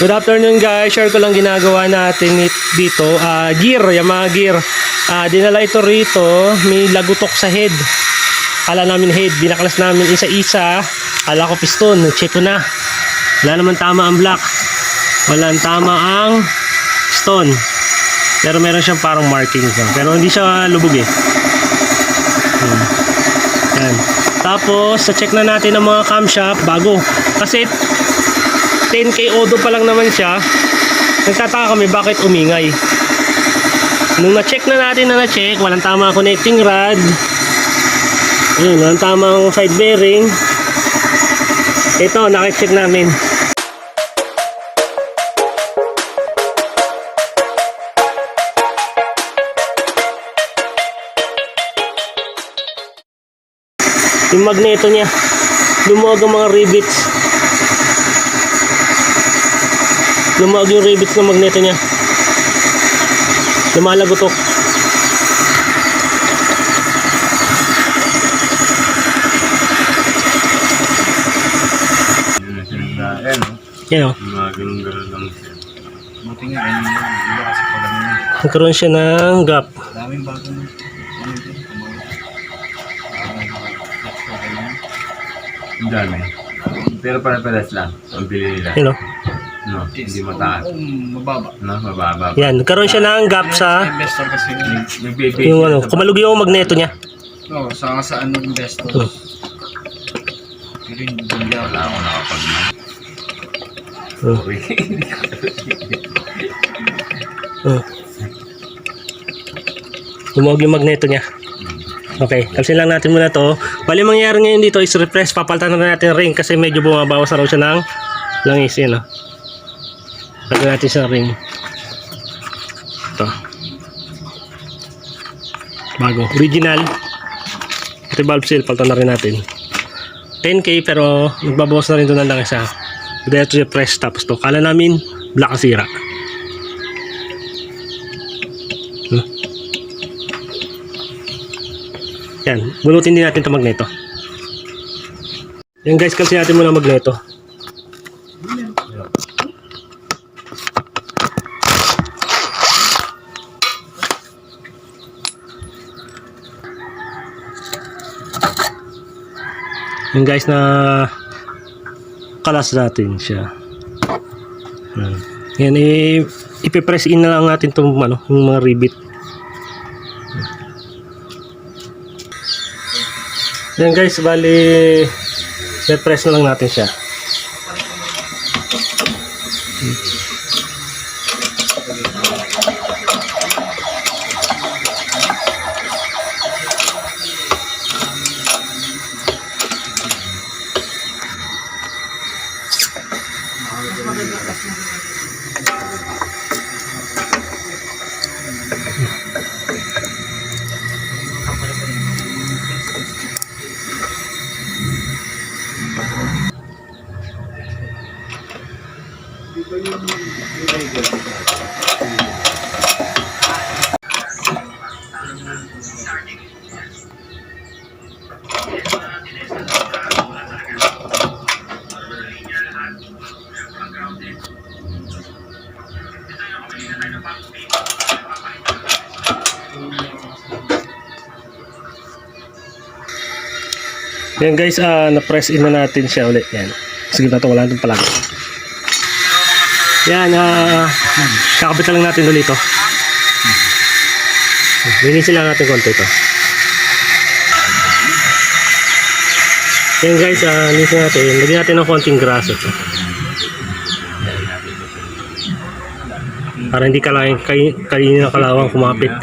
Good afternoon guys, share ko lang ginagawa natin dito, gear, Yamaha gear. Dinala ito rito, may lagutok sa head. Kala namin head, binaklas namin isa-isa. Kala ko piston, check ko na. Wala naman tama ang block. Walang tama ang piston. Pero meron siyang parang marking. Pero hindi siya lubog eh. Yan. Tapos, sa-check na natin ang mga camshaft bago. Kasi 10K odo pa lang naman siya. Nagtataka kami bakit umingay. Nung na-check na natin walang tama connecting rod. Ayun, walang tamang side bearing. Ito, naki-check namin. Yung magneto niya, lumuwag ang mga rivets. Lumuwag yung rivets ng magneto niya. Lumalagotok. Yan o. Nagkaroon siya ng gap. Daming bagong dami. Pero para-paras lang. Ang bili nila. Yan o. No, hindi mataas. mababa. No, mababa. Yan, nagkaroon siya ng gap sa Investor kasi Nagbibigay yung ano, kumalog yung magneto niya. no, sa ano investor. Pero hindi niya Wala ako nakapag Lumawag yung magneto niya. Okay, kalsin lang natin muna to. Bali mangyayari ngayon dito is refresh. Papalitan na natin ring kasi medyo bumabawas na raw siya ng langis yun. Lagyan natin sa ring. Ito. Bago. Original. Ito valve seal. Palitan na rin natin. 10K pero nagbabawas na rin ito ng langis ha. Dito refresh tapos to. Kala namin black sira. Yan, bunutin din natin ito magneto. Yan guys, kalsin natin muna magneto. Yan guys, na kalas natin siya. Yan, ipipress in na lang natin itong ano, yung mga rivet. Yan guys, bali i-press na lang natin siya. Yan guys, na-press in na natin siya ulit. Yan. Sige na ito, wala nang palagi. Yan, kakabit lang natin ulit ito. Linisin lang natin konti ito. Yan guys, linisin natin. Lagyan natin ng konting graso ito. Para hindi kainin ng kalawang kumapit.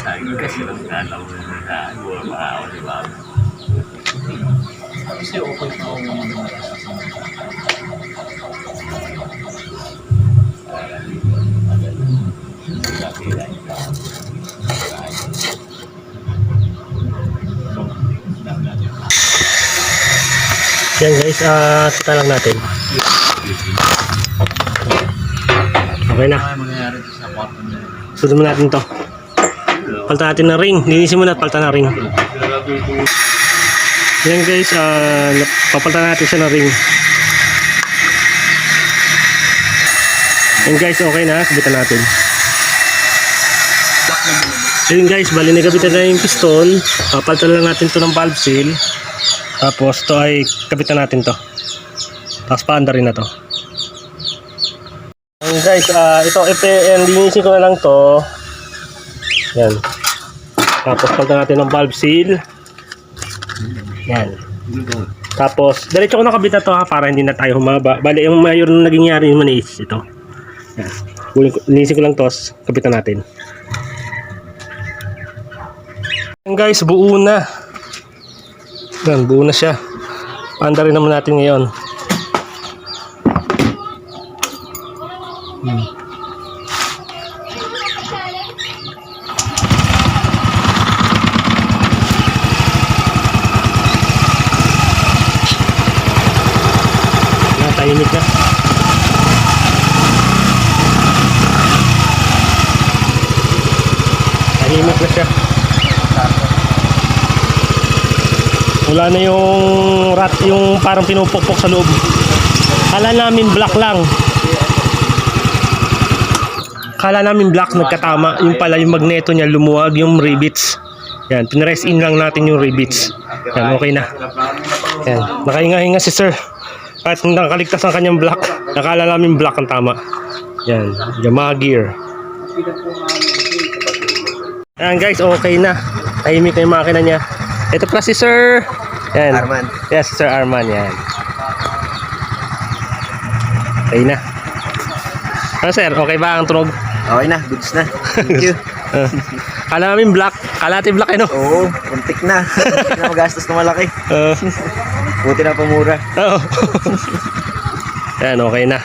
Yan guys, kita lang natin. Okay na. Sunod mo natin to. Palitan natin ng ring. Linisin mo na at palitan ng ring. Yan guys, papalitan natin siya ng ring. Yun guys, okay na. Kabitan natin. Yun guys, bali nagabitan na yung piston. Papalitan lang natin to ng valve seal. Tapos to ay kabitan natin to. Tapos paanda rin na to. Yun guys, ito linisin ko na lang to. Yan. Tapos palitan natin ng valve seal. Yan. Tapos, diretso ko nakabit na to ha, para hindi na tayo humaba. Bali, yung mayor na naging yari yung manis, ito. Yan. Linisin ko lang to, kabitan natin. Yan guys, buo na. Yan, buo na siya. Paanda rin naman natin ngayon. Tahimik na. Tahimik na siya. Wala na yung rat, yung parang pinupukpok sa loob. Kala namin black lang. Kala namin black, nagkatama. Yung pala yung magneto niya lumuwag, yung rivets. Yan, pinrest in lang natin yung rivets. Yan, okay na. Yan, nakahinga-hinga si sir. Kahit nakaligtas ang kanyang black, nakala namin black ang tama. Yan, Yamaha gear. Yan guys, okay na. Tahimik na yung makina niya. Ito pala si Sir yan. Arman. Yes, Sir Arman yan. Okay na. Ano sir, okay ba ang tunog? Okay na, goods na. Thank you. Kala namin black, kalati black no? Oo, puntik na. Puntik na magastos na malaki. Uh, Buti na pamura. Oo. Yan, okay na.